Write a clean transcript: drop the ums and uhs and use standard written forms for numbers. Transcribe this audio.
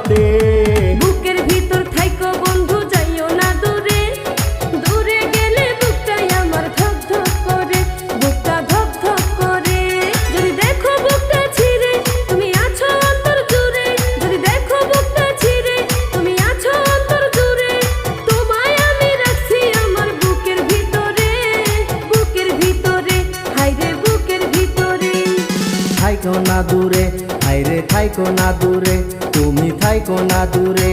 হতে। বুকের ভিতর থাইকো বন্ধু যাইও না দূরে, দূরে গেলে বুকটাই আমার ধক ধক করে, বুকটা ধক ধক করে। যদি দেখো বুকটা ছিঁড়ে তুমি আছো অন্তর জুড়ে, যদি দেখো বুকটা ছিঁড়ে তুমি আছো অন্তর জুড়ে, তোমায় আমি রাখছি আমার বুকের ভিতরে, বুকের ভিতরে, হায়রে বুকের ভিতরে। থাইকো না দূরে, হায়রে থাইকো না দূরে, তুমি থাইকো না দূরে।